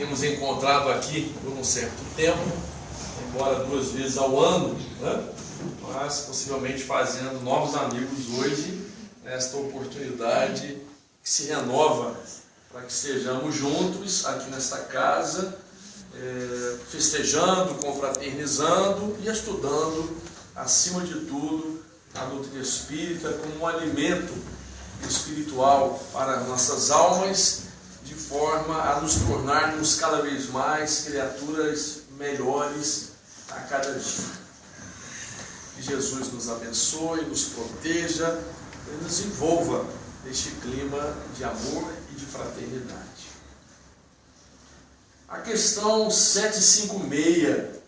temos encontrado aqui por um certo tempo, embora 2 vezes ao ano, né? Mas possivelmente fazendo novos amigos hoje, nesta oportunidade que se renova para que estejamos juntos aqui nesta casa, festejando, confraternizando e estudando, acima de tudo, a doutrina espírita como um alimento espiritual para nossas almas, de forma a nos tornarmos cada vez mais criaturas melhores a cada dia. Que Jesus nos abençoe, nos proteja e nos envolva neste clima de amor e de fraternidade. A questão 756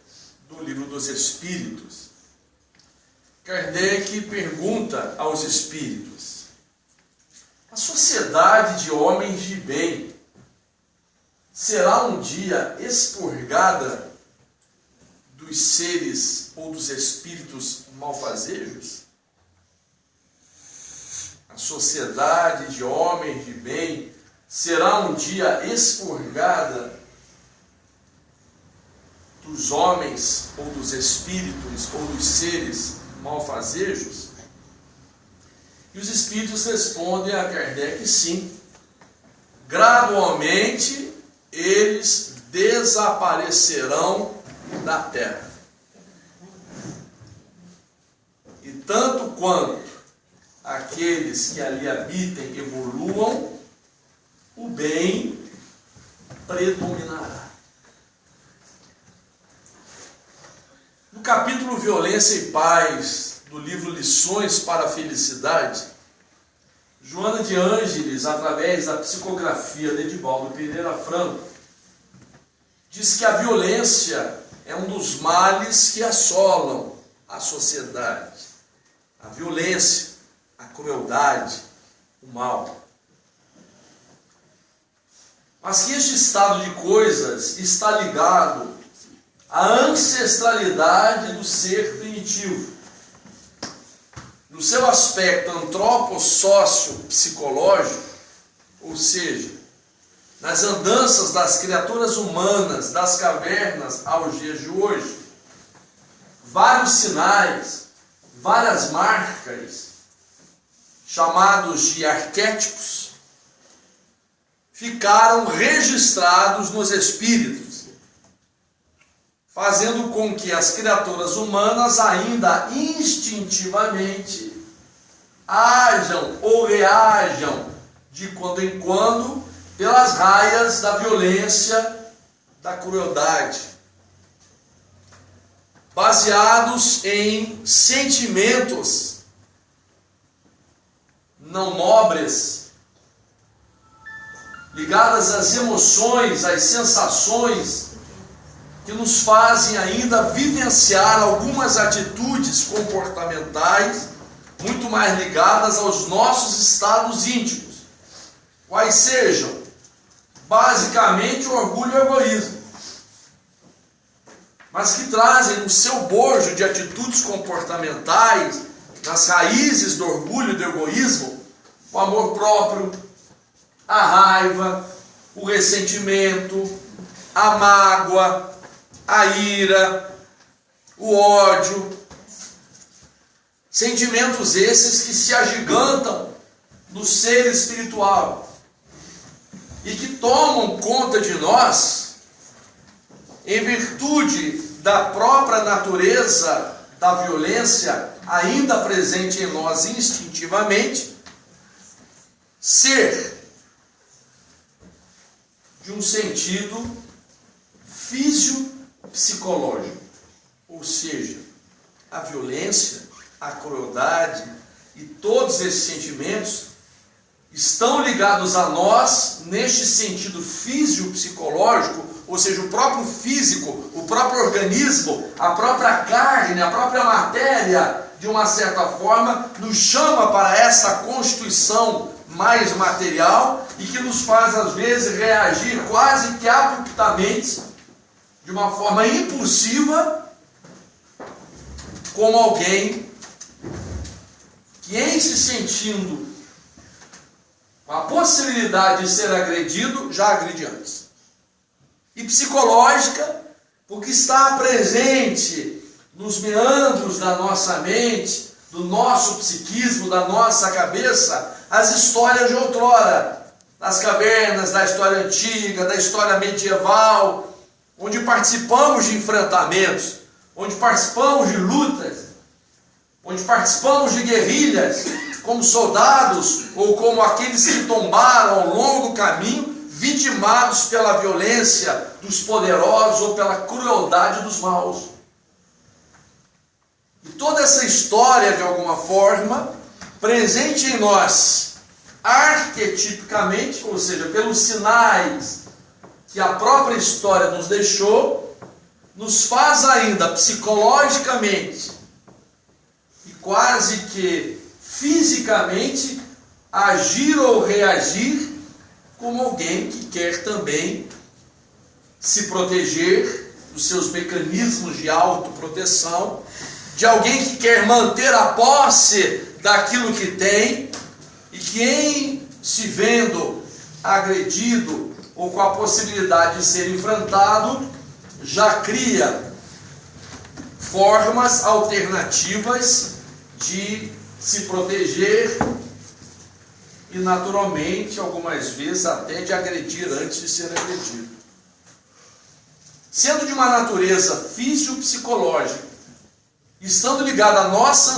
do Livro dos Espíritos. Kardec pergunta aos espíritos: a sociedade de homens de bem será um dia expurgada dos seres ou dos espíritos malfazejos? A sociedade de homens de bem será um dia expurgada dos homens ou dos espíritos ou dos seres malfazejos? E os espíritos respondem a Kardec: sim. Gradualmente eles desaparecerão da Terra. E tanto quanto aqueles que ali habitem evoluam, o bem predominará. No capítulo Violência e Paz do livro Lições para a Felicidade, Joana de Ângeles, através da psicografia de Edivaldo Pereira Franco, diz que a violência é um dos males que assolam a sociedade. A violência, a crueldade, o mal. Mas que este estado de coisas está ligado à ancestralidade do ser primitivo. No seu aspecto antropossócio-psicológico, ou seja, nas andanças das criaturas humanas das cavernas aos dias de hoje, vários sinais, várias marcas, chamados de arquétipos, ficaram registrados nos espíritos, fazendo com que as criaturas humanas ainda instintivamente ajam ou reajam de quando em quando pelas raias da violência, da crueldade, baseados em sentimentos não nobres, ligadas às emoções, às sensações, que nos fazem ainda vivenciar algumas atitudes comportamentais muito mais ligadas aos nossos estados íntimos, quais sejam, basicamente, o orgulho e o egoísmo, mas que trazem no seu bojo de atitudes comportamentais, nas raízes do orgulho e do egoísmo, o amor próprio, a raiva, o ressentimento, a mágoa, a ira, o ódio. Sentimentos esses que se agigantam no ser espiritual e que tomam conta de nós em virtude da própria natureza da violência ainda presente em nós instintivamente, ser de um sentido fisiopsicológico, ou seja, a violência, a crueldade e todos esses sentimentos estão ligados a nós neste sentido fisiopsicológico, ou seja, o próprio físico, o próprio organismo, a própria carne, a própria matéria, de uma certa forma, nos chama para essa constituição mais material e que nos faz, às vezes, reagir quase que abruptamente, de uma forma impulsiva, como alguém que, em se sentindo com a possibilidade de ser agredido, já agride antes. e psicológica, porque está presente nos meandros da nossa mente, do nosso psiquismo, da nossa cabeça, as histórias de outrora, das cavernas, da história antiga, da história medieval, onde participamos de enfrentamentos, onde participamos de lutas, onde participamos de guerrilhas, como soldados ou como aqueles que tombaram ao longo do caminho, vitimados pela violência dos poderosos ou pela crueldade dos maus. E toda essa história, de alguma forma, presente em nós, arquetipicamente, ou seja, pelos sinais que a própria história nos deixou, nos faz ainda psicologicamente e quase que fisicamente agir ou reagir como alguém que quer também se proteger dos seus mecanismos de autoproteção, de alguém que quer manter a posse daquilo que tem e que, em se vendo agredido ou com a possibilidade de ser enfrentado, já cria formas alternativas de se proteger e, naturalmente, algumas vezes até de agredir antes de ser agredido. Sendo de uma natureza físico-psicológica, estando ligada à nossa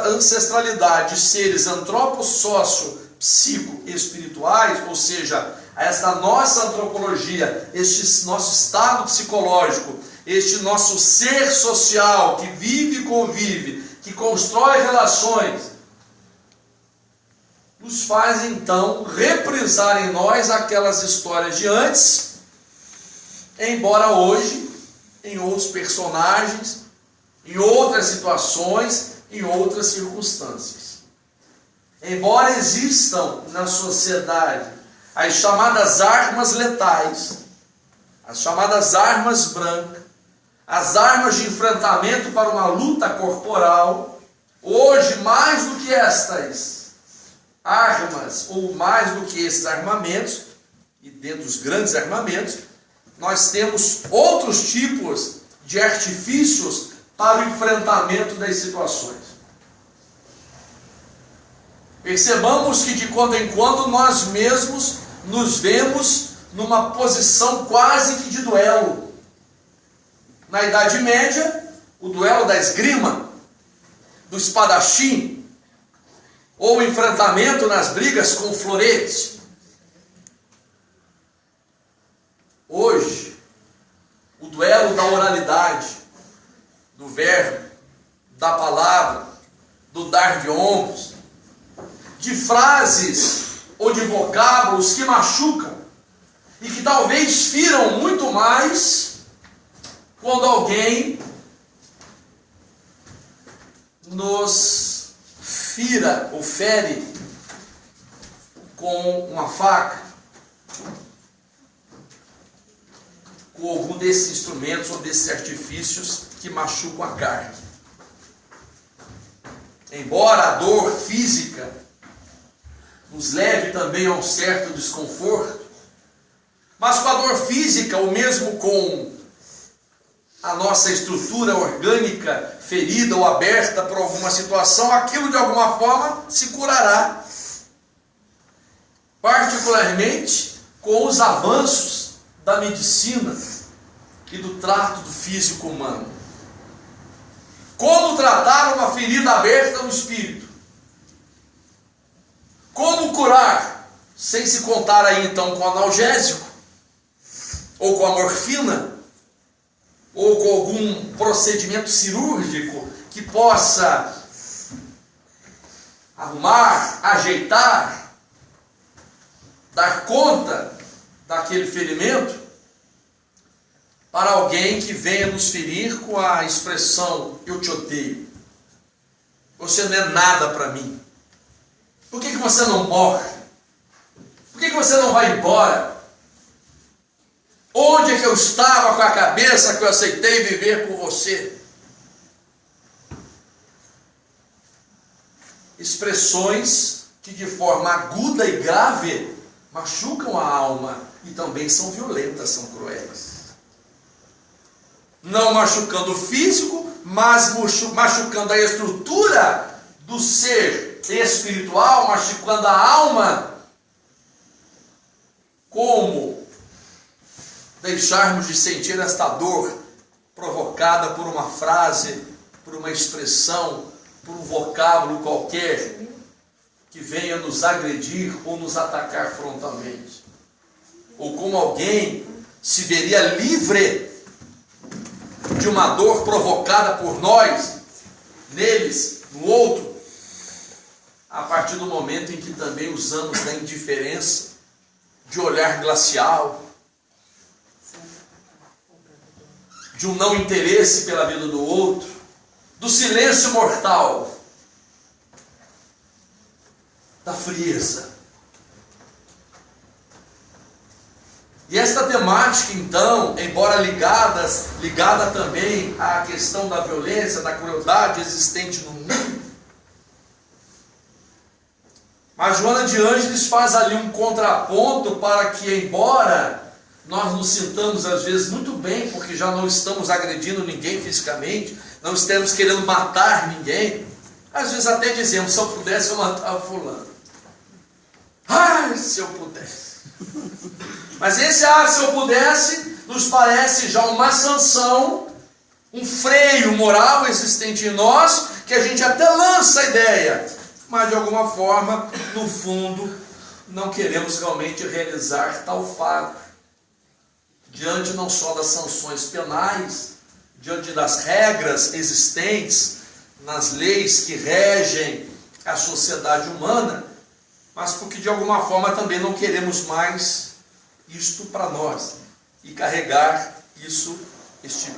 ancestralidade, seres antropossócio-psico-espirituais, ou seja, a esta nossa antropologia, este nosso estado psicológico, este nosso ser social que vive e convive, que constrói relações, nos faz então reprisar em nós aquelas histórias de antes, embora hoje, em outros personagens, em outras situações, em outras circunstâncias. Embora existam na sociedade as chamadas armas letais, as chamadas armas brancas, as armas de enfrentamento para uma luta corporal, hoje, mais do que estas armas, ou mais do que esses armamentos, e dentro dos grandes armamentos, nós temos outros tipos de artifícios para o enfrentamento das situações. Percebamos que de quando em quando nós mesmos nos vemos numa posição quase que de duelo. Na Idade Média, o duelo da esgrima, do espadachim, ou o enfrentamento nas brigas com florete. Hoje, o duelo da oralidade, do verbo, da palavra, do dar de ombros, de frases ou de vocábulos que machucam e que talvez firam muito mais quando alguém nos fira ou fere com uma faca, com algum desses instrumentos ou desses artifícios que machucam a carne. Embora a dor física nos leve também a um certo desconforto, mas com a dor física, ou mesmo com a nossa estrutura orgânica ferida ou aberta por alguma situação, aquilo de alguma forma se curará. Particularmente com os avanços da medicina e do trato do físico humano. Como tratar uma ferida aberta no espírito? Como curar? Sem se contar aí então com o analgésico, ou com a morfina, ou com algum procedimento cirúrgico que possa arrumar, ajeitar, dar conta daquele ferimento, para alguém que venha nos ferir com a expressão: eu te odeio, você não é nada para mim, por que você não morre? Por que você não vai embora? Onde é que eu estava com a cabeça que eu aceitei viver com você? Expressões que de forma aguda e grave machucam a alma e também são violentas, são cruéis. não machucando o físico, mas machucando a estrutura do ser espiritual, machucando a alma. Como deixarmos de sentir esta dor provocada por uma frase, por uma expressão, por um vocábulo qualquer que venha nos agredir ou nos atacar frontalmente? Ou como alguém se veria livre de uma dor provocada por nós, neles, no outro, a partir do momento em que também usamos da indiferença, de olhar glacial, de um não interesse pela vida do outro, do silêncio mortal, da frieza. E esta temática, então, embora ligada também à questão da violência, da crueldade existente no mundo, mas Joana de Ângeles faz ali um contraponto para que, embora nós nos sintamos às vezes muito bem, porque já não estamos agredindo ninguém fisicamente, não estamos querendo matar ninguém, às vezes até dizemos: se eu pudesse eu matava fulano. Ai, se eu pudesse. Mas esse se eu pudesse, nos parece já uma sanção, um freio moral existente em nós, que a gente até lança a ideia, mas de alguma forma, no fundo, não queremos realmente realizar tal fato. Diante não só das sanções penais, diante das regras existentes nas leis que regem a sociedade humana, mas porque de alguma forma também não queremos mais isto para nós e carregar este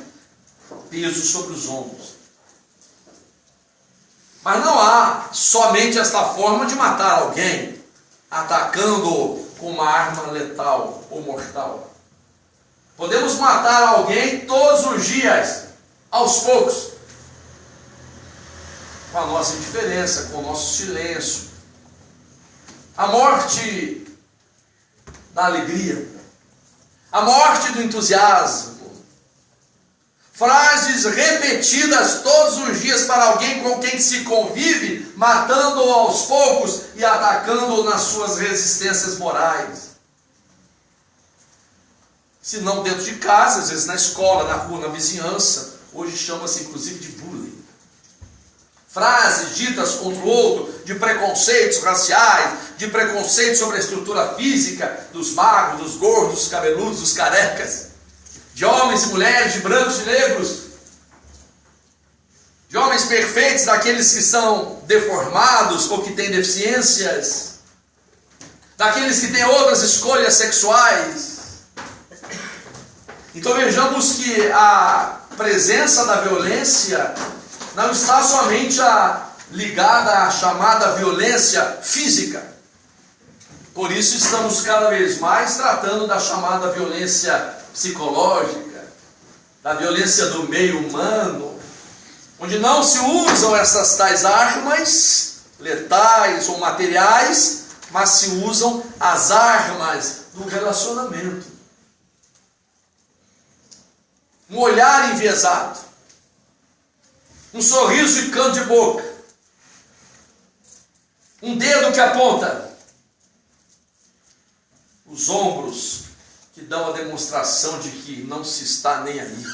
peso sobre os ombros. Mas não há somente esta forma de matar alguém, atacando-o com uma arma letal ou mortal. Podemos matar alguém todos os dias, aos poucos, com a nossa indiferença, com o nosso silêncio. A morte da alegria, a morte do entusiasmo, frases repetidas todos os dias para alguém com quem se convive, matando-o aos poucos e atacando-o nas suas resistências morais. Se não dentro de casa, às vezes na escola, na rua, na vizinhança, hoje chama-se inclusive de bullying. Frases ditas contra o outro, de preconceitos raciais, de preconceitos sobre a estrutura física dos magros, dos gordos, dos cabeludos, dos carecas, de homens e mulheres, de brancos e negros, de homens perfeitos, daqueles que são deformados ou que têm deficiências, daqueles que têm outras escolhas sexuais. Então vejamos que a presença da violência não está somente ligada à chamada violência física. Por isso estamos cada vez mais tratando da chamada violência psicológica, da violência do meio humano, onde não se usam essas tais armas letais ou materiais, mas se usam as armas do relacionamento. Um olhar enviesado, um sorriso de canto de boca, um dedo que aponta, os ombros que dão a demonstração de que não se está nem aí.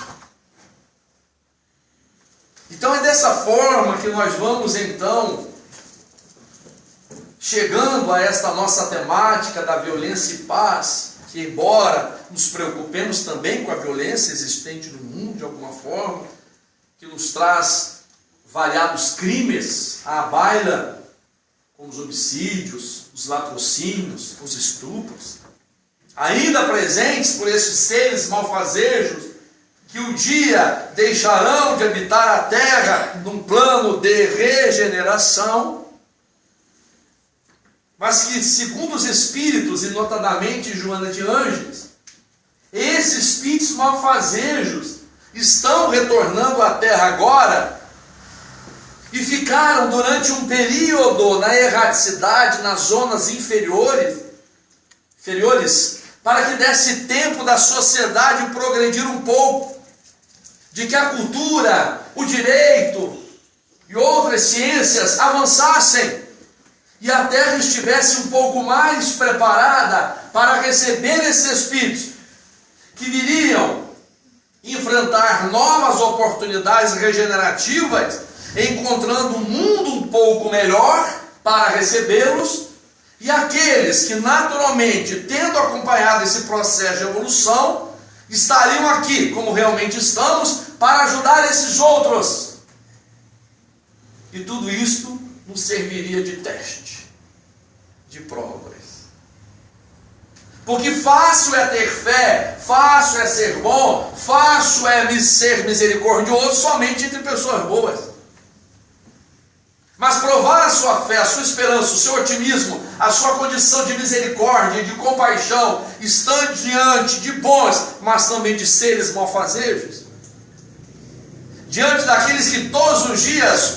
Então é dessa forma que nós vamos então chegando a esta nossa temática da violência e paz, que embora nos preocupemos também com a violência existente no mundo de alguma forma, que nos traz variados crimes à baila, como os homicídios, os latrocínios, os estupros, ainda presentes por esses seres malfazejos, que um dia deixarão de habitar a terra num plano de regeneração, mas que, segundo os espíritos, e notadamente Joana de Ângeles, esses espíritos malfazejos estão retornando à terra agora e ficaram durante um período na erraticidade, nas zonas inferiores, para que desse tempo da sociedade progredir um pouco, de que a cultura, o direito e outras ciências avançassem e a terra estivesse um pouco mais preparada para receber esses espíritos que viriam enfrentar novas oportunidades regenerativas, encontrando um mundo um pouco melhor para recebê-los, e aqueles que naturalmente, tendo acompanhado esse processo de evolução, estariam aqui, como realmente estamos, para ajudar esses outros. E tudo isto nos serviria de teste, de provas. Porque fácil é ter fé, fácil é ser bom, fácil é ser misericordioso somente entre pessoas boas. Mas provar a sua fé, a sua esperança, o seu otimismo, a sua condição de misericórdia, de compaixão, estando diante de bons, mas também de seres malfazejos, diante daqueles que todos os dias,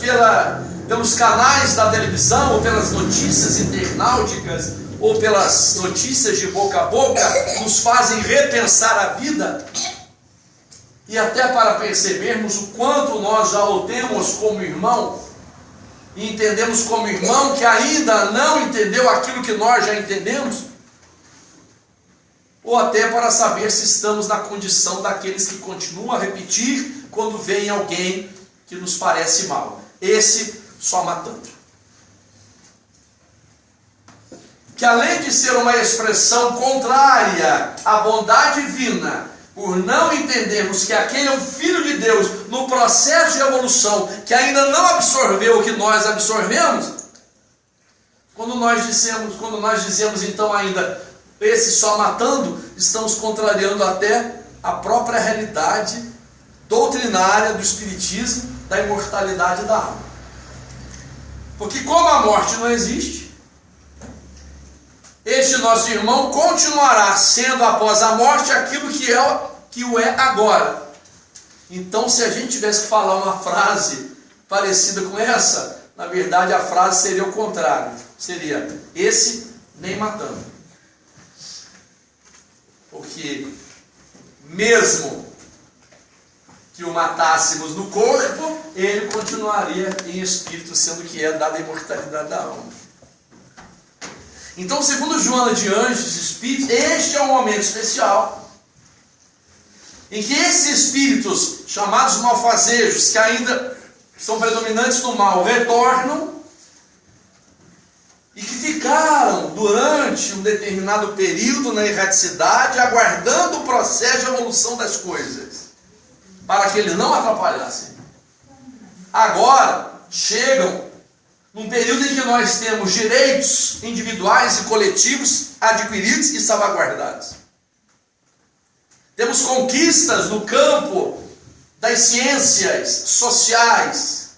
pelos canais da televisão, ou pelas notícias internauticas, ou pelas notícias de boca a boca, nos fazem repensar a vida, e até para percebermos o quanto nós já o temos como irmão, e entendemos como irmão que ainda não entendeu aquilo que nós já entendemos, ou até para saber se estamos na condição daqueles que continuam a repetir quando vem alguém que nos parece mal. Esse só matando. Que além de ser uma expressão contrária à bondade divina, por não entendermos que aquele é um filho de Deus no processo de evolução, que ainda não absorveu o que nós absorvemos, quando nós dizemos então ainda, esse só matando, estamos contrariando até a própria realidade doutrinária do Espiritismo, da imortalidade da alma. Porque como a morte não existe, este nosso irmão continuará sendo após a morte aquilo que o é agora. Então, se a gente tivesse que falar uma frase parecida com essa, na verdade a frase seria o contrário. Seria, esse nem matando. Porque mesmo que o matássemos no corpo, ele continuaria em espírito, sendo que é dada a imortalidade da alma. Então, segundo Joana de Anjos, espíritos, este é um momento especial em que esses espíritos, chamados malfazejos, que ainda são predominantes no mal, retornam e que ficaram durante um determinado período na erraticidade, aguardando o processo de evolução das coisas, para que eles não atrapalhassem. Agora chegam num período em que nós temos direitos individuais e coletivos adquiridos e salvaguardados. Temos conquistas no campo das ciências sociais,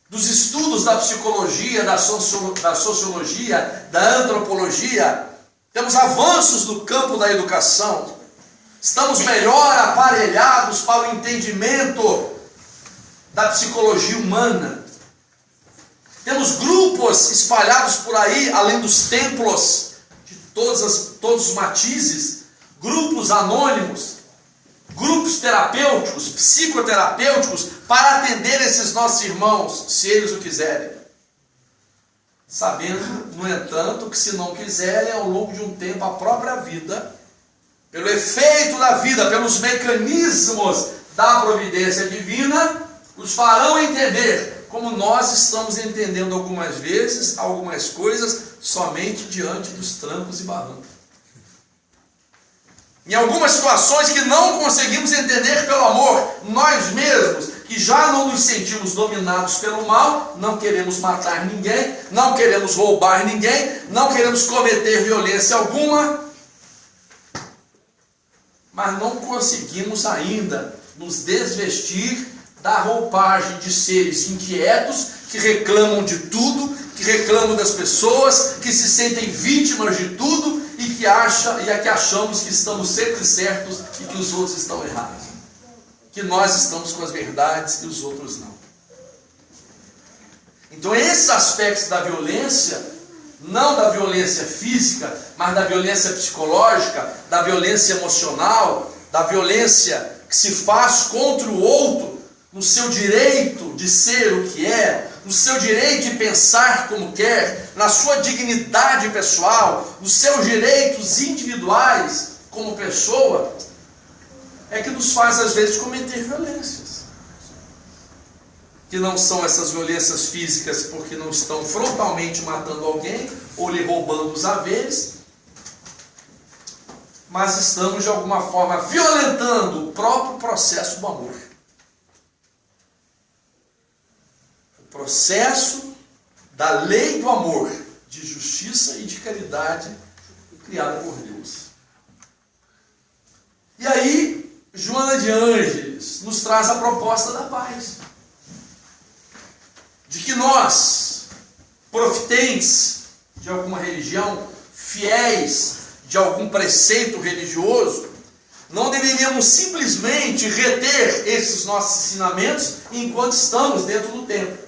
dos estudos da psicologia, da sociologia, da antropologia. Temos avanços no campo da educação. Estamos melhor aparelhados para o entendimento da psicologia humana. Temos grupos espalhados por aí, além dos templos de todos os matizes, grupos anônimos, grupos terapêuticos, psicoterapêuticos, para atender esses nossos irmãos, se eles o quiserem. Sabendo, no entanto, que se não quiserem, ao longo de um tempo, a própria vida, pelo efeito da vida, pelos mecanismos da providência divina, os farão entender, como nós estamos entendendo algumas vezes, algumas coisas, somente diante dos trancos e barrancos. Em algumas situações que não conseguimos entender pelo amor, nós mesmos, que já não nos sentimos dominados pelo mal, não queremos matar ninguém, não queremos roubar ninguém, não queremos cometer violência alguma, mas não conseguimos ainda nos desvestir da roupagem de seres inquietos, que reclamam de tudo, que reclamam das pessoas, que se sentem vítimas de tudo e que achamos que estamos sempre certos e que os outros estão errados. Que nós estamos com as verdades e os outros não. Então esses aspectos da violência, não da violência física, mas da violência psicológica, da violência emocional, da violência que se faz contra o outro, no seu direito de ser o que é, no seu direito de pensar como quer, na sua dignidade pessoal, nos seus direitos individuais como pessoa, é que nos faz às vezes cometer violências. Que não são essas violências físicas porque não estão frontalmente matando alguém ou lhe roubando os haveres, mas estamos de alguma forma violentando o próprio processo do amor. O processo da lei do amor, de justiça e de caridade criada por Deus. E aí, Joana de Ângeles nos traz a proposta da paz. De que nós, profitentes de alguma religião, fiéis de algum preceito religioso, não deveríamos simplesmente reter esses nossos ensinamentos enquanto estamos dentro do templo.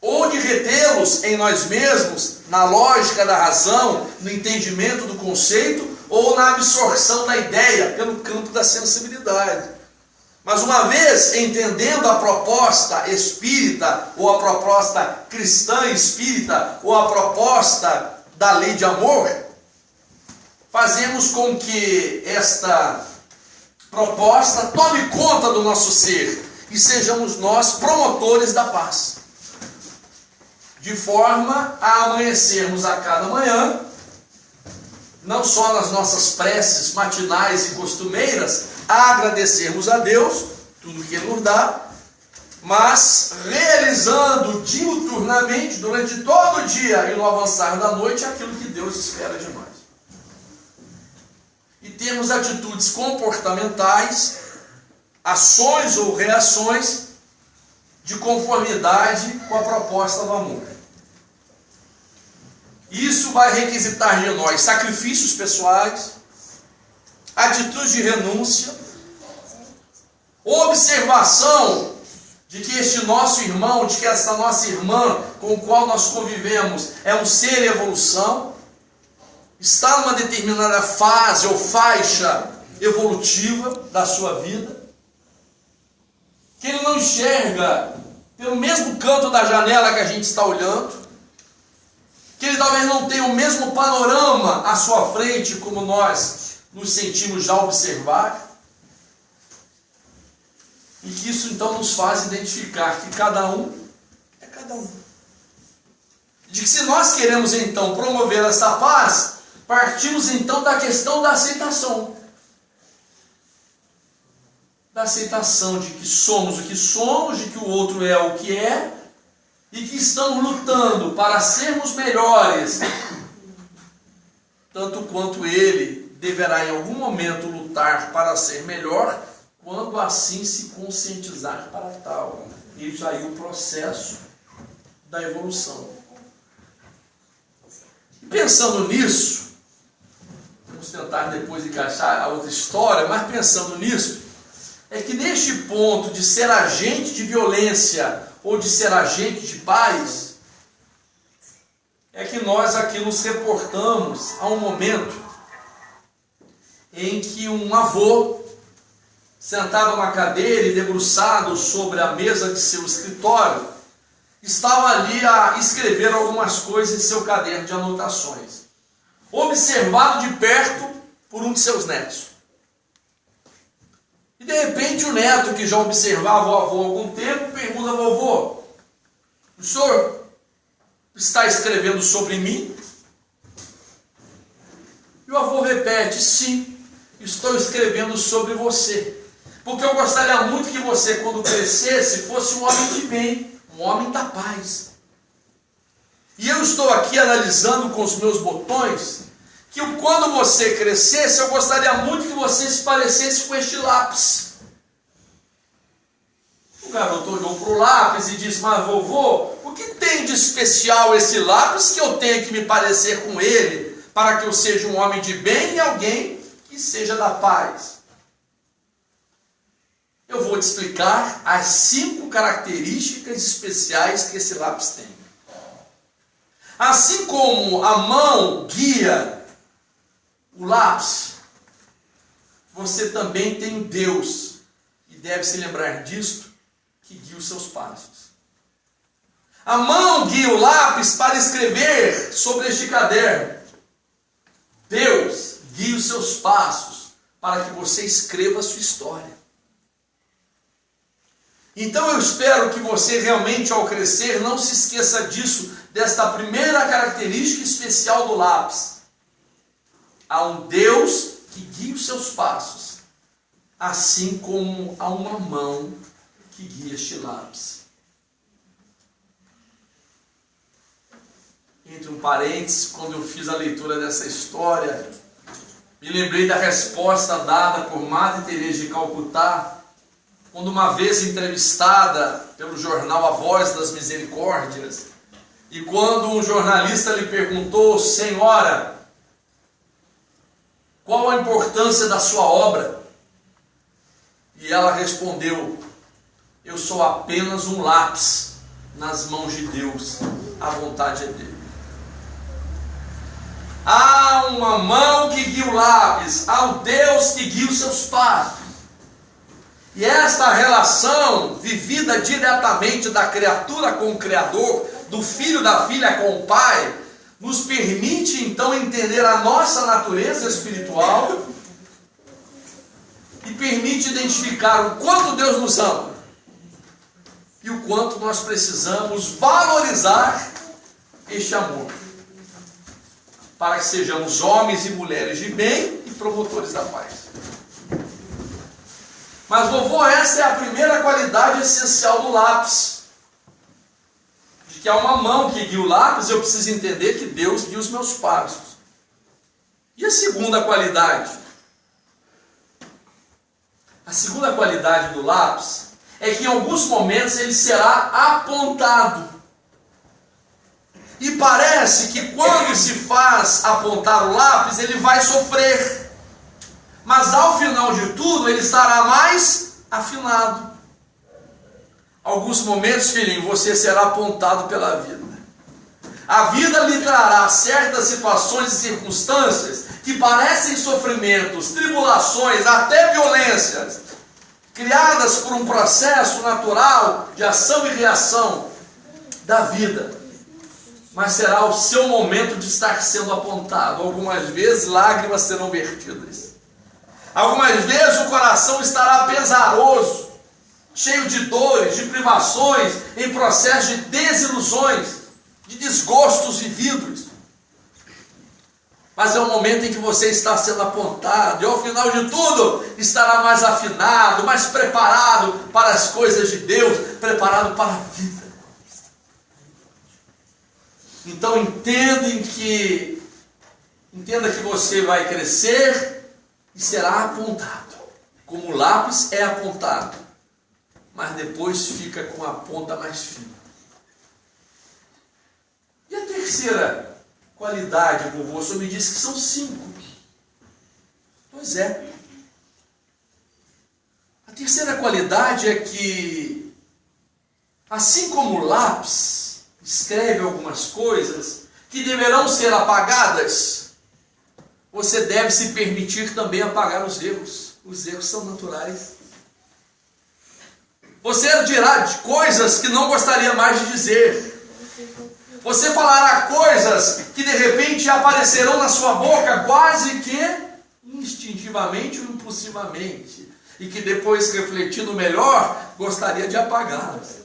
Ou de retê-los em nós mesmos, na lógica da razão, no entendimento do conceito, ou na absorção da ideia, pelo campo da sensibilidade. Mas uma vez entendendo a proposta espírita, ou a proposta cristã espírita, ou a proposta da lei de amor, fazemos com que esta proposta tome conta do nosso ser e sejamos nós promotores da paz. De forma a amanhecermos a cada manhã, não só nas nossas preces matinais e costumeiras, a agradecermos a Deus tudo que Ele nos dá, mas realizando diuturnamente, durante todo o dia e no avançar da noite, aquilo que Deus espera de nós. E temos atitudes comportamentais, ações ou reações de conformidade com a proposta do amor. Isso vai requisitar de nós sacrifícios pessoais, atitudes de renúncia, observação de que este nosso irmão, de que essa nossa irmã com o qual nós convivemos é um ser em evolução, está numa determinada fase ou faixa evolutiva da sua vida, que ele não enxerga pelo mesmo canto da janela que a gente está olhando, que ele talvez não tenha o mesmo panorama à sua frente como nós nos sentimos já observar, e que isso então nos faz identificar que cada um é cada um. De que se nós queremos então promover essa paz, partimos então da questão da aceitação. Da aceitação de que somos o que somos, de que o outro é o que é, e que estamos lutando para sermos melhores, tanto quanto ele deverá em algum momento lutar para ser melhor, quando assim se conscientizar para tal. Isso aí é o processo da evolução. E pensando nisso, vamos tentar depois encaixar a outra história, mas pensando nisso, é que neste ponto de ser agente de violência ou de ser agente de paz, é que nós aqui nos reportamos a um momento em que um avô, sentado numa cadeira e debruçado sobre a mesa de seu escritório, estava ali a escrever algumas coisas em seu caderno de anotações, observado de perto por um de seus netos. E de repente o neto, que já observava o avô há algum tempo, pergunta ao vovô: o senhor está escrevendo sobre mim? E o avô repete: sim, estou escrevendo sobre você, porque eu gostaria muito que você, quando crescesse, fosse um homem de bem, um homem da paz. E eu estou aqui analisando com os meus botões que quando você crescesse, eu gostaria muito que você se parecesse com este lápis. O garoto olhou para o lápis e disse: mas vovô, o que tem de especial esse lápis que eu tenho que me parecer com ele, para que eu seja um homem de bem e alguém que seja da paz? Eu vou te explicar as 5 características especiais que esse lápis tem. Assim como a mão guia o lápis, você também tem um Deus, e deve se lembrar disto, que guia os seus passos. A mão guia o lápis para escrever sobre este caderno. Deus guia os seus passos para que você escreva a sua história. Então eu espero que você realmente, ao crescer, não se esqueça disso, desta primeira característica especial do lápis. Há um Deus que guia os seus passos, assim como há uma mão que guia este lápis. Entre um parênteses, quando eu fiz a leitura dessa história, me lembrei da resposta dada por Madre Teresa de Calcutá, quando uma vez entrevistada pelo jornal A Voz das Misericórdias, e quando um jornalista lhe perguntou: senhora, qual a importância da sua obra? E ela respondeu: eu sou apenas um lápis nas mãos de Deus, a vontade é dele. Há uma mão que guia o lápis, há o Deus que guia os seus passos. E esta relação vivida diretamente da criatura com o Criador, do filho da filha com o Pai, nos permite então entender a nossa natureza espiritual e permite identificar o quanto Deus nos ama e o quanto nós precisamos valorizar este amor, para que sejamos homens e mulheres de bem e promotores da paz. Mas, vovô, essa é a primeira qualidade essencial do lápis. De que há uma mão que guia o lápis, eu preciso entender que Deus guia os meus passos. E a segunda qualidade? A segunda qualidade do lápis é que em alguns momentos ele será apontado. E parece que quando se faz apontar o lápis, ele vai sofrer. Mas ao final de tudo, ele estará mais afinado. Alguns momentos, filhinho, você será apontado pela vida. A vida lhe trará certas situações e circunstâncias que parecem sofrimentos, tribulações, até violências, criadas por um processo natural de ação e reação da vida. Mas será o seu momento de estar sendo apontado. Algumas vezes lágrimas serão vertidas. Algumas vezes o coração estará pesaroso, cheio de dores, de privações, em processo de desilusões, de desgostos vividos. Mas é o momento em que você está sendo apontado, e ao final de tudo, estará mais afinado, mais preparado para as coisas de Deus, preparado para a vida. Então entenda que você vai crescer e será apontado, como o lápis é apontado, mas depois fica com a ponta mais fina. E a terceira qualidade, vovô, o senhor me disse que são 5. Pois é. A terceira qualidade é que, assim como o lápis escreve algumas coisas que deverão ser apagadas, você deve se permitir também apagar os erros. Os erros são naturais. Você dirá de coisas que não gostaria mais de dizer. Você falará coisas que de repente aparecerão na sua boca quase que instintivamente ou impulsivamente. E que depois, refletindo melhor, gostaria de apagá-las.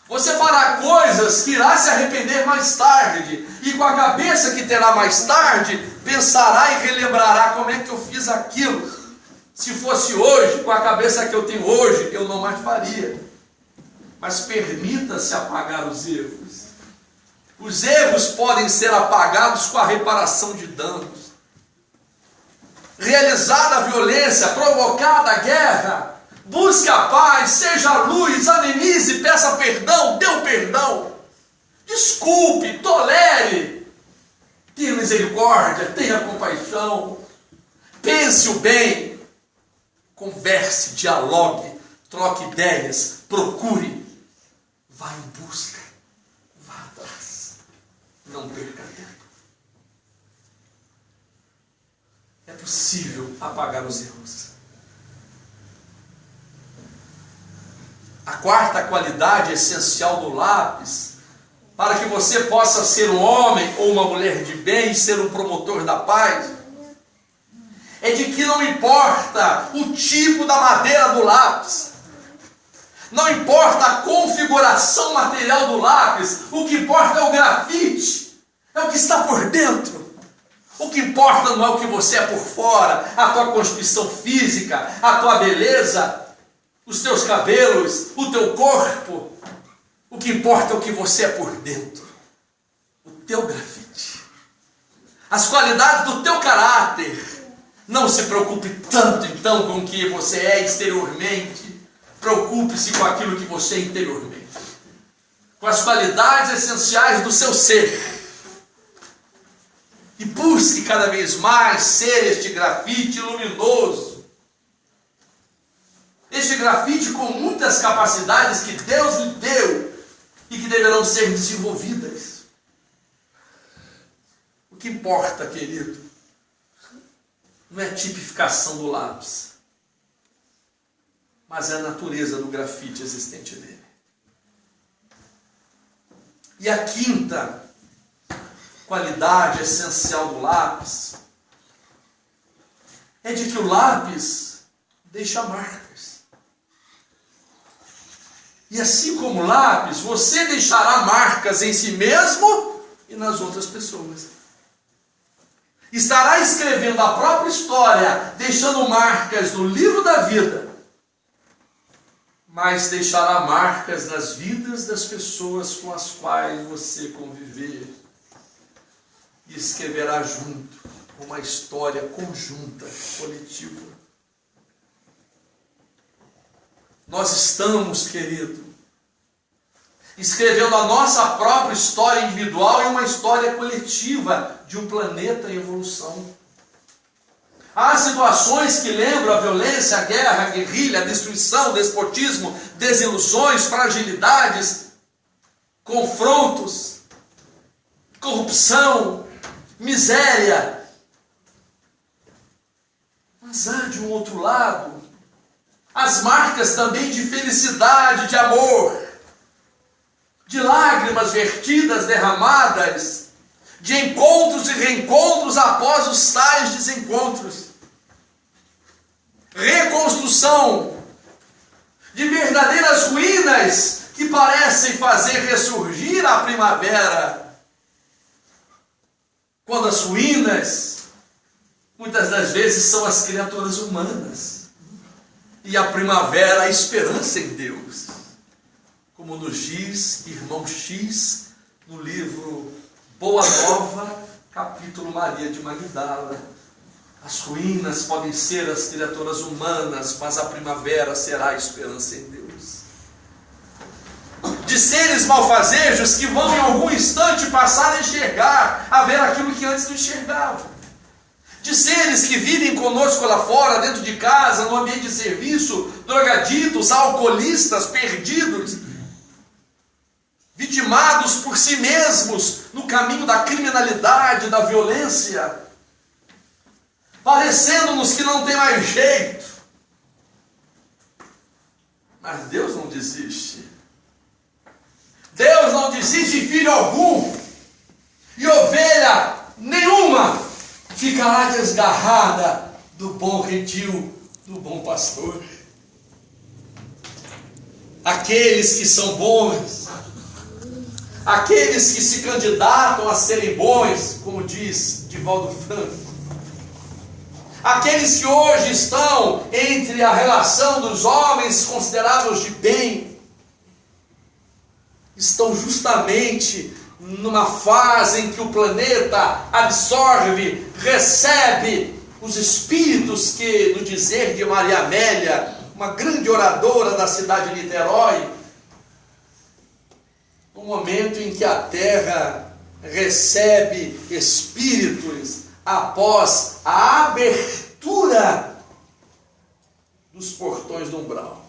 Você fará coisas que irá se arrepender mais tarde, e com a cabeça que terá mais tarde, pensará e relembrará como é que eu fiz aquilo. Se fosse hoje, com a cabeça que eu tenho hoje, eu não mais faria. Mas permita-se apagar os erros. Os erros podem ser apagados com a reparação de danos. Realizada a violência, provocada a guerra, busque a paz, seja a luz, amenize, peça perdão, dê o perdão. Desculpe, tolere, tenha misericórdia, tenha compaixão, pense o bem, converse, dialogue, troque ideias, procure, vá em busca, vá atrás, não perca tempo. é possível apagar os erros. A quarta qualidade essencial do lápis, para que você possa ser um homem ou uma mulher de bem, ser um promotor da paz, é de que não importa o tipo da madeira do lápis, não importa a configuração material do lápis, o que importa é o grafite, é o que está por dentro. O que importa não é o que você é por fora, a tua constituição física, a tua beleza, os teus cabelos, o teu corpo. O que importa é o que você é por dentro, o teu grafite, as qualidades do teu caráter. Não se preocupe tanto então com o que você é exteriormente, preocupe-se com aquilo que você é interiormente, com as qualidades essenciais do seu ser. E busque cada vez mais ser este grafite luminoso, este grafite com muitas capacidades que Deus lhe deu e que deverão ser desenvolvidas. O que importa, querido, não é a tipificação do lápis, mas é a natureza do grafite existente nele. E a quinta qualidade essencial do lápis é de que o lápis deixa marcas. E assim como o lápis, você deixará marcas em si mesmo e nas outras pessoas. Estará escrevendo a própria história, deixando marcas no livro da vida, mas deixará marcas nas vidas das pessoas com as quais você conviver. E escreverá junto uma história conjunta, coletiva. Nós estamos, querido, escrevendo a nossa própria história individual e uma história coletiva de um planeta em evolução. Há situações que lembram a violência, a guerra, a guerrilha, a destruição, o despotismo, desilusões, fragilidades, confrontos, corrupção, miséria. Mas há de um outro lado as marcas também de felicidade, de amor, de lágrimas vertidas, derramadas, de encontros e reencontros após os tais desencontros, reconstrução de verdadeiras ruínas que parecem fazer ressurgir a primavera, quando as ruínas muitas das vezes são as criaturas humanas e a primavera a esperança em Deus, como nos diz irmão X no livro Boa Nova, capítulo Maria de Magdala. As ruínas podem ser as criaturas humanas, mas a primavera será a esperança em Deus. De seres malfazejos que vão em algum instante passar a enxergar, a ver aquilo que antes não enxergavam. De seres que vivem conosco lá fora, dentro de casa, no ambiente de serviço, drogaditos, alcoolistas, perdidos, vitimados por si mesmos no caminho da criminalidade, da violência, parecendo-nos que não tem mais jeito. Mas Deus não desiste. Deus não desiste de filho algum, e ovelha nenhuma ficará desgarrada do bom redil, do bom pastor. Aqueles que são bons, aqueles que se candidatam a serem bons, como diz Divaldo Franco, aqueles que hoje estão entre a relação dos homens considerados de bem, estão justamente numa fase em que o planeta absorve, recebe os espíritos que, no dizer de Maria Amélia, uma grande oradora da cidade de Niterói, no momento em que a Terra recebe espíritos após a abertura dos portões do umbral,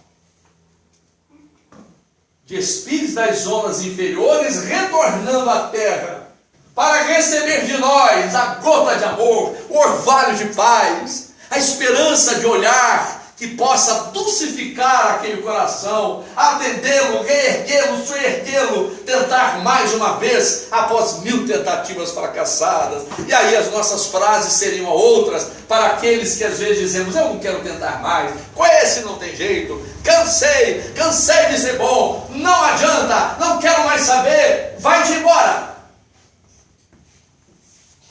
de espíritos das zonas inferiores retornando à Terra para receber de nós a gota de amor, o orvalho de paz, a esperança de olhar que possa dulcificar aquele coração, atendê-lo, reerguê-lo, soerguê-lo, tentar mais uma vez após 1000 tentativas fracassadas. E aí as nossas frases seriam outras para aqueles que às vezes dizemos: eu não quero tentar mais, com esse não tem jeito, cansei de ser bom, não adianta, não quero mais saber, vai-te embora.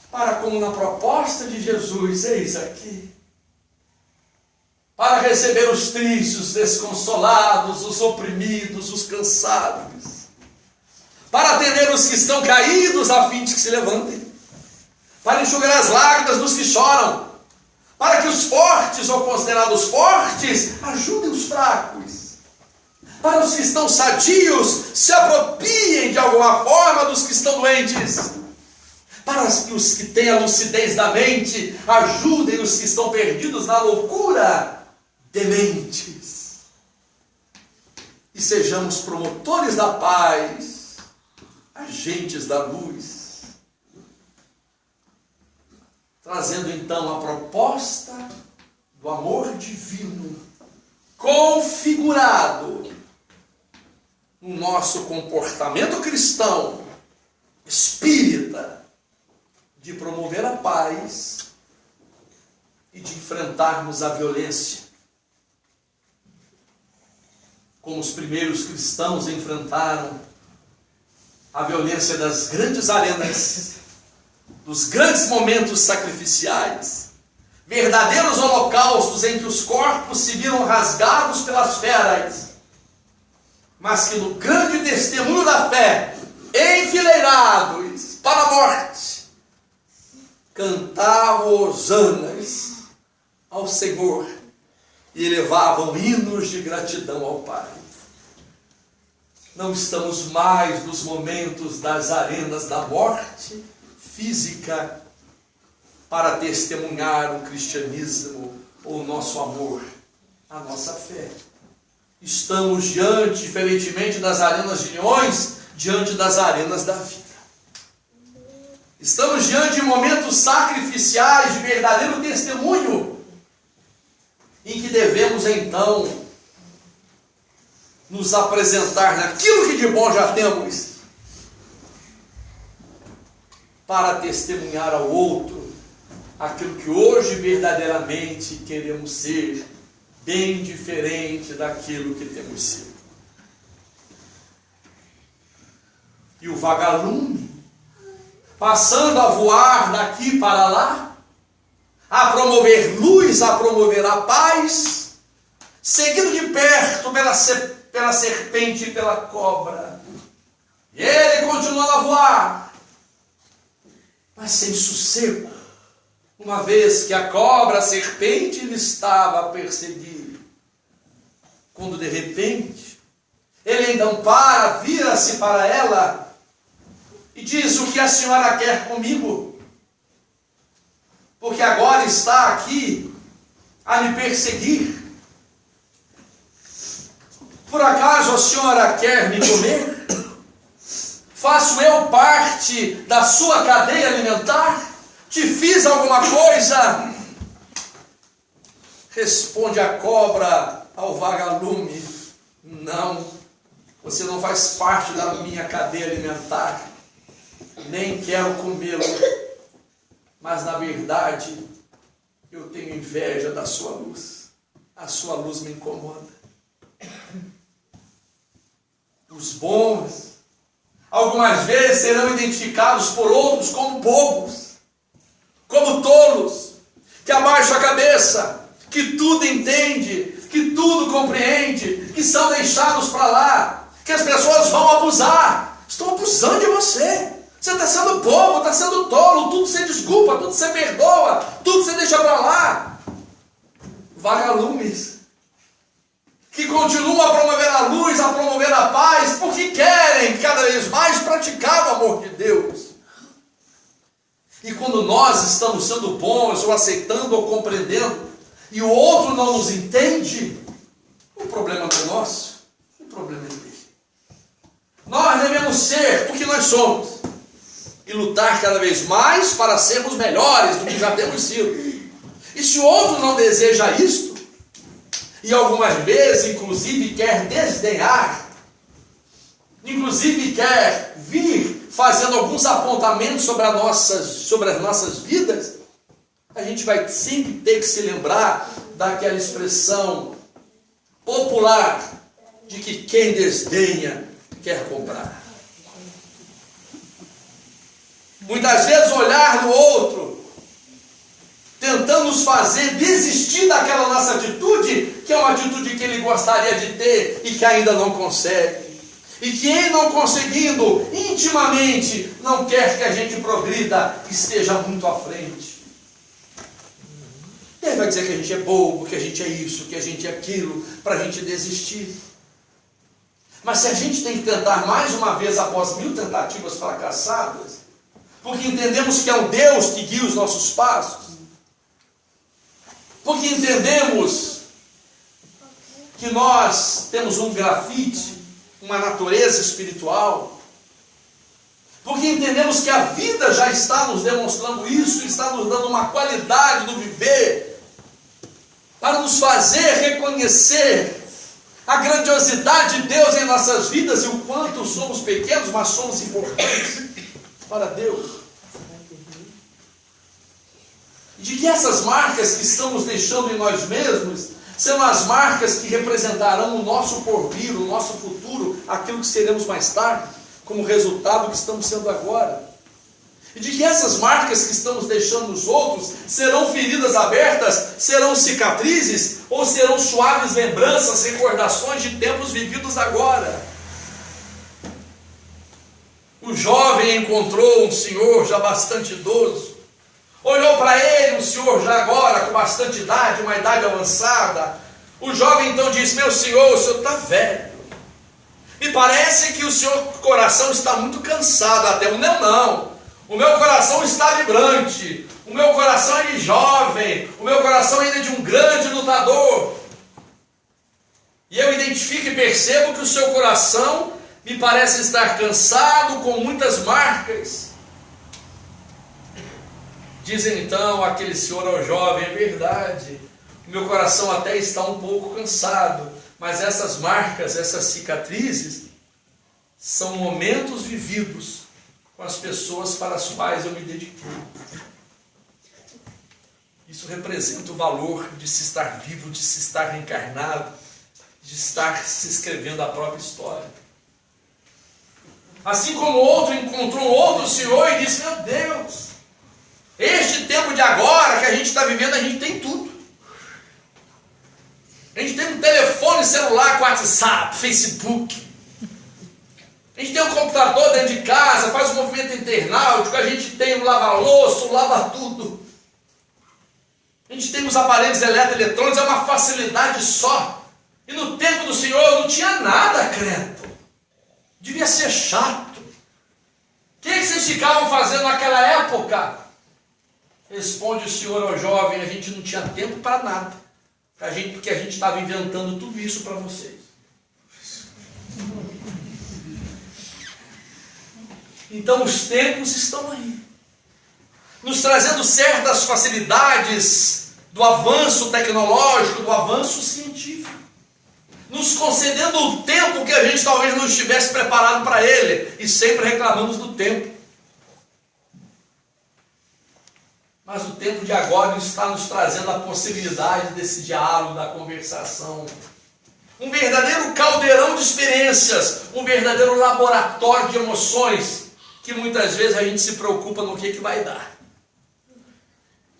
Para como na proposta de Jesus, eis aqui, para receber os tristes, os desconsolados, os oprimidos, os cansados, para atender os que estão caídos a fim de que se levantem, para enxugar as lágrimas dos que choram, para que os fortes ou considerados fortes ajudem os fracos, para os que estão sadios se apropriem de alguma forma dos que estão doentes, para que os que têm a lucidez da mente ajudem os que estão perdidos na loucura, dementes, e sejamos promotores da paz, agentes da luz, trazendo então a proposta do amor divino configurado no nosso comportamento cristão, espírita, de promover a paz e de enfrentarmos a violência, como os primeiros cristãos enfrentaram a violência das grandes arenas, dos grandes momentos sacrificiais, verdadeiros holocaustos em que os corpos se viram rasgados pelas feras, mas que no grande testemunho da fé, enfileirados para a morte, cantavam hosanas ao Senhor e elevavam hinos de gratidão ao Pai. Não estamos mais nos momentos das arenas da morte física para testemunhar o cristianismo ou o nosso amor, a nossa fé. Estamos diante, diferentemente das arenas de leões, diante das arenas da vida. Estamos diante de momentos sacrificiais de verdadeiro testemunho, em que devemos então nos apresentar naquilo que de bom já temos, para testemunhar ao outro aquilo que hoje verdadeiramente queremos ser, bem diferente daquilo que temos sido. E o vagalume, passando a voar daqui para lá, a promover luz, a promover a paz, seguido de perto pela serpente e pela cobra. E ele continuando a voar, mas sem sossego, uma vez que a cobra, a serpente, ele estava a perseguir. Quando de repente, ele então para, vira-se para ela e diz: o que a senhora quer comigo? Porque agora está aqui a me perseguir. Por acaso a senhora quer me comer? Faço eu parte da sua cadeia alimentar? Te fiz alguma coisa? Responde a cobra ao vagalume: não, você não faz parte da minha cadeia alimentar, nem quero comê-lo, mas na verdade eu tenho inveja da sua luz, a sua luz me incomoda. Os bons, algumas vezes, serão identificados por outros como bobos, como tolos, que abaixam a cabeça, que tudo entende, que tudo compreende, que são deixados para lá, que as pessoas vão abusar. Estão abusando de você. Você está sendo bobo, está sendo tolo, tudo você desculpa, tudo você perdoa, tudo você deixa para lá. Vagalumes, que continuam a promover a luz, a promover a paz, porque querem cada vez mais praticar o amor de Deus. E quando nós estamos sendo bons, ou aceitando, ou compreendendo, e o outro não nos entende, o problema não é nosso, o problema é dele. Nós devemos ser o que nós somos. e lutar cada vez mais para sermos melhores do que já temos sido. E se o outro não deseja isto, e algumas vezes, inclusive, quer desdenhar, inclusive quer vir fazendo alguns apontamentos sobre as nossas vidas, a gente vai sempre ter que se lembrar daquela expressão popular de que quem desdenha quer comprar. Muitas vezes olhar no outro, tentando nos fazer desistir daquela nossa atitude, que é uma atitude que ele gostaria de ter e que ainda não consegue. E que ele não conseguindo intimamente, não quer que a gente progrida, esteja muito à frente. Ele vai dizer que a gente é bobo, que a gente é isso, que a gente é aquilo, para a gente desistir. Mas se a gente tem que tentar mais uma vez após 1000 tentativas fracassadas, porque entendemos que é o Deus que guia os nossos passos, porque entendemos que nós temos um grafite, uma natureza espiritual, porque entendemos que a vida já está nos demonstrando isso, está nos dando uma qualidade do viver, para nos fazer reconhecer a grandiosidade de Deus em nossas vidas e o quanto somos pequenos, mas somos importantes para Deus. De que essas marcas que estamos deixando em nós mesmos são as marcas que representarão o nosso porvir, o nosso futuro, aquilo que seremos mais tarde, como resultado do que estamos sendo agora. E de que essas marcas que estamos deixando nos outros serão feridas abertas, serão cicatrizes, ou serão suaves lembranças, recordações de tempos vividos agora. O jovem encontrou um senhor já bastante idoso, olhou para ele, um senhor já agora com bastante idade, uma idade avançada. O jovem então disse: meu senhor, o senhor está velho. Me parece que o seu coração está muito cansado até. O meu não. O meu coração está vibrante. O meu coração é de jovem. O meu coração ainda é de um grande lutador. E eu identifico e percebo que o seu coração me parece estar cansado, com muitas marcas. Dizem então aquele senhor ao jovem: é verdade, o meu coração até está um pouco cansado, mas essas marcas, essas cicatrizes, são momentos vividos com as pessoas para as quais eu me dediquei. Isso representa o valor de se estar vivo, de se estar reencarnado, de estar se escrevendo a própria história. Assim como outro encontrou um outro senhor e disse: meu Deus, este tempo de agora que a gente está vivendo, a gente tem tudo. A gente tem um telefone celular com WhatsApp, Facebook. A gente tem um computador dentro de casa, faz um movimento internautica, a gente tem um lava-louça, um lava-tudo. A gente tem os aparelhos eletroeletrônicos, é uma facilidade só. E no tempo do Senhor não tinha nada, credo. Devia ser chato. O que vocês ficavam fazendo naquela época? Responde o Senhor ao jovem: a gente não tinha tempo para nada, porque a gente estava inventando tudo isso para vocês. Então os tempos estão aí, nos trazendo certas facilidades do avanço tecnológico, do avanço científico, nos concedendo o tempo que a gente talvez não estivesse preparado para ele, e sempre reclamamos do tempo. Mas o tempo de agora está nos trazendo a possibilidade desse diálogo, da conversação. Um verdadeiro caldeirão de experiências, um verdadeiro laboratório de emoções, que muitas vezes a gente se preocupa no que vai dar.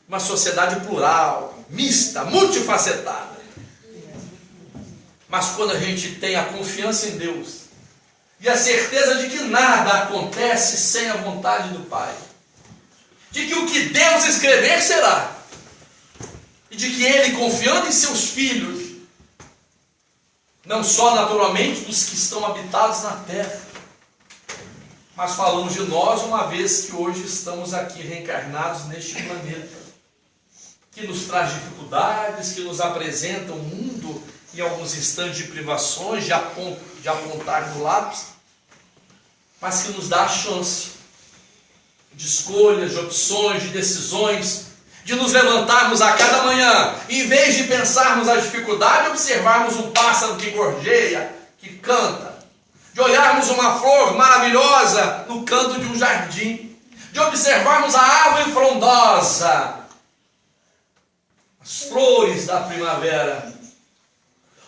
Uma sociedade plural, mista, multifacetada. Mas quando a gente tem a confiança em Deus e a certeza de que nada acontece sem a vontade do Pai, de que o que Deus escrever será, e de que Ele, confiando em seus filhos, não só naturalmente dos que estão habitados na terra, mas falamos de nós uma vez que hoje estamos aqui reencarnados neste planeta, que nos traz dificuldades, que nos apresenta um mundo em alguns instantes de privações, de apontar no lápis, mas que nos dá a chance de escolhas, de opções, de decisões, de nos levantarmos a cada manhã, e em vez de pensarmos a dificuldade, observarmos um pássaro que gorjeia, que canta, de olharmos uma flor maravilhosa no canto de um jardim, de observarmos a árvore frondosa, as flores da primavera,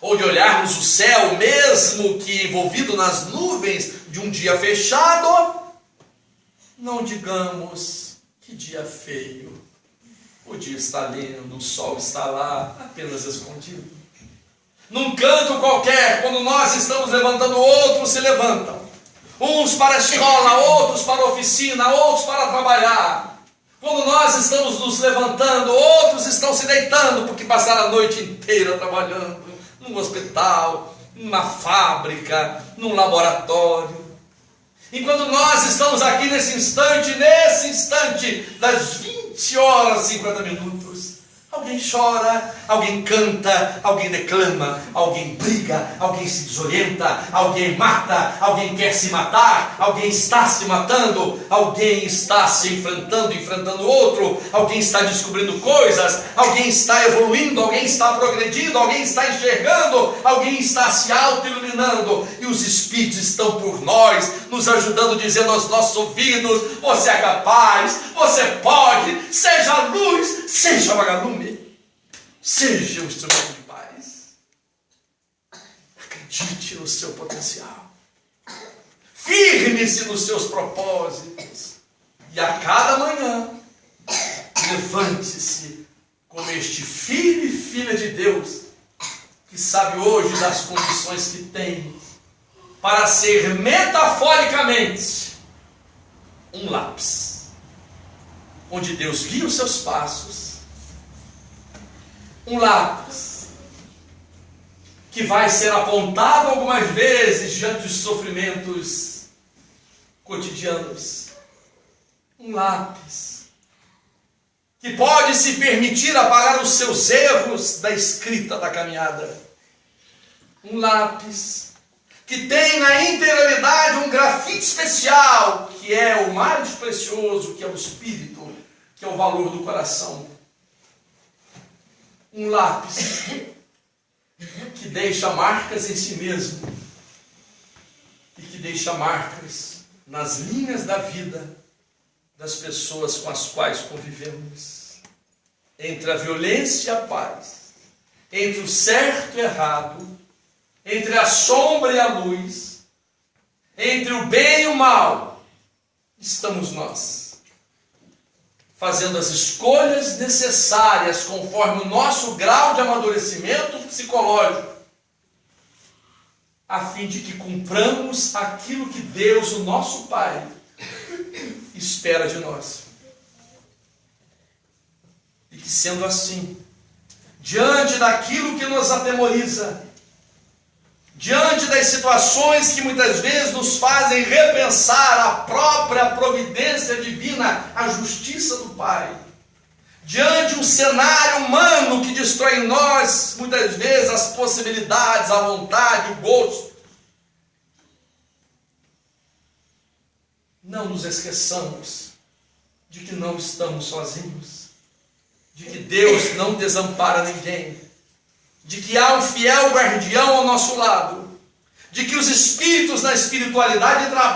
ou de olharmos o céu, mesmo que envolvido nas nuvens de um dia fechado, não digamos que dia feio, o dia está lindo, o sol está lá, apenas escondido. Num canto qualquer, quando nós estamos levantando, outros se levantam, uns para a escola, outros para a oficina, outros para trabalhar. Quando nós estamos nos levantando, outros estão se deitando, porque passaram a noite inteira trabalhando, num hospital, numa fábrica, num laboratório. Enquanto nós estamos aqui nesse instante das 20 horas e 50 minutos, alguém chora, alguém canta, alguém declama, alguém briga, alguém se desorienta, alguém mata, alguém quer se matar, alguém está se matando, alguém está se enfrentando outro, alguém está descobrindo coisas, alguém está evoluindo, alguém está progredindo, alguém está enxergando, alguém está se auto-iluminando, e os Espíritos estão por nós, nos ajudando, dizendo aos nossos ouvidos: você é capaz, você pode, seja a luz, seja vagalume. Seja um instrumento de paz. Acredite no seu potencial. Firme-se nos seus propósitos. E a cada manhã, levante-se como este filho e filha de Deus, que sabe hoje das condições que tem para ser metaforicamente um lápis, onde Deus guia os seus passos. Um lápis que vai ser apontado algumas vezes diante dos sofrimentos cotidianos. Um lápis que pode se permitir apagar os seus erros da escrita da caminhada. Um lápis que tem na interioridade um grafite especial, que é o mais precioso, que é o espírito, que é o valor do coração. Um lápis que deixa marcas em si mesmo e que deixa marcas nas linhas da vida das pessoas com as quais convivemos. Entre a violência e a paz, entre o certo e o errado, entre a sombra e a luz, entre o bem e o mal, estamos nós, fazendo as escolhas necessárias conforme o nosso grau de amadurecimento psicológico, a fim de que cumpramos aquilo que Deus, o nosso Pai, espera de nós. E que, sendo assim, diante daquilo que nos atemoriza, diante das situações que muitas vezes nos fazem repensar a própria providência divina, a justiça do Pai, diante de um cenário humano que destrói em nós, muitas vezes, as possibilidades, a vontade, o gosto, não nos esqueçamos de que não estamos sozinhos, de que Deus não desampara ninguém, de que há um fiel guardião ao nosso lado, de que os espíritos na espiritualidade trabalham